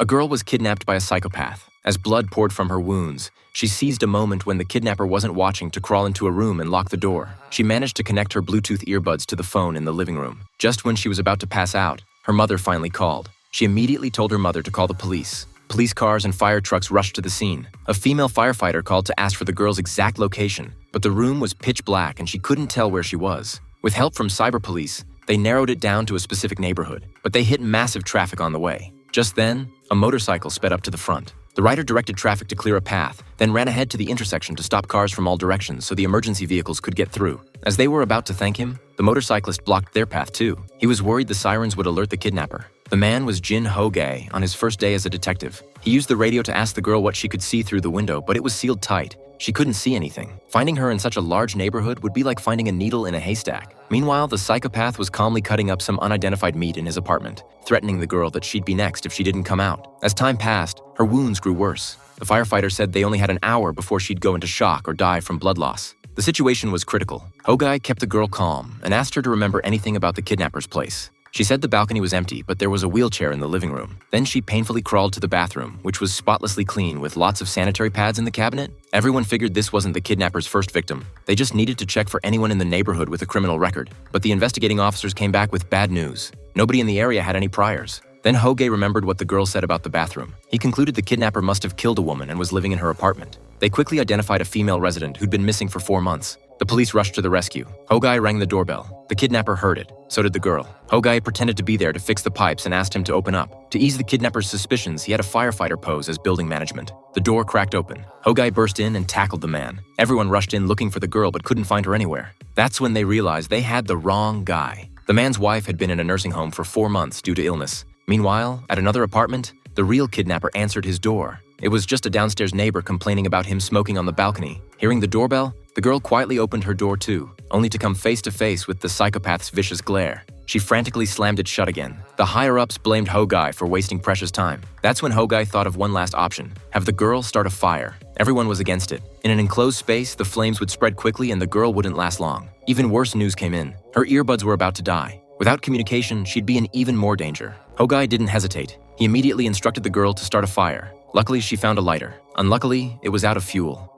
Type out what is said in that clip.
A girl was kidnapped by a psychopath. As blood poured from her wounds, she seized a moment when the kidnapper wasn't watching to crawl into a room and lock the door. She managed to connect her Bluetooth earbuds to the phone in the living room. Just when she was about to pass out, her mother finally called. She immediately told her mother to call the police. Police cars and fire trucks rushed to the scene. A female firefighter called to ask for the girl's exact location, but the room was pitch black and she couldn't tell where she was. With help from cyber police, they narrowed it down to a specific neighborhood, but they hit massive traffic on the way. Just then, a motorcycle sped up to the front. The rider directed traffic to clear a path, then ran ahead to the intersection to stop cars from all directions so the emergency vehicles could get through. As they were about to thank him, the motorcyclist blocked their path too. He was worried the sirens would alert the kidnapper. The man was Jin Ho-gae on his first day as a detective. He used the radio to ask the girl what she could see through the window, but it was sealed tight. She couldn't see anything. Finding her in such a large neighborhood would be like finding a needle in a haystack. Meanwhile, the psychopath was calmly cutting up some unidentified meat in his apartment, threatening the girl that she'd be next if she didn't come out. As time passed, her wounds grew worse. The firefighter said they only had an hour before she'd go into shock or die from blood loss. The situation was critical. Ho-gae kept the girl calm and asked her to remember anything about the kidnapper's place. She said the balcony was empty, but there was a wheelchair in the living room. Then she painfully crawled to the bathroom, which was spotlessly clean with lots of sanitary pads in the cabinet. Everyone figured this wasn't the kidnapper's first victim. They just needed to check for anyone in the neighborhood with a criminal record. But the investigating officers came back with bad news. Nobody in the area had any priors. Then Ho-gae remembered what the girl said about the bathroom. He concluded the kidnapper must have killed a woman and was living in her apartment. They quickly identified a female resident who'd been missing for 4 months. The police rushed to the rescue. Ho-gae rang the doorbell. The kidnapper heard it. So did the girl. Ho-gae pretended to be there to fix the pipes and asked him to open up. To ease the kidnapper's suspicions, he had a firefighter pose as building management. The door cracked open. Ho-gae burst in and tackled the man. Everyone rushed in looking for the girl but couldn't find her anywhere. That's when they realized they had the wrong guy. The man's wife had been in a nursing home for 4 months due to illness. Meanwhile, at another apartment, the real kidnapper answered his door. It was just a downstairs neighbor complaining about him smoking on the balcony. Hearing the doorbell, the girl quietly opened her door too, only to come face to face with the psychopath's vicious glare. She frantically slammed it shut again. The higher-ups blamed Ho-gae for wasting precious time. That's when Ho-gae thought of one last option: have the girl start a fire. Everyone was against it. In an enclosed space, the flames would spread quickly and the girl wouldn't last long. Even worse news came in. Her earbuds were about to die. Without communication, she'd be in even more danger. Ho-gae didn't hesitate. He immediately instructed the girl to start a fire. Luckily, she found a lighter. Unluckily, it was out of fuel.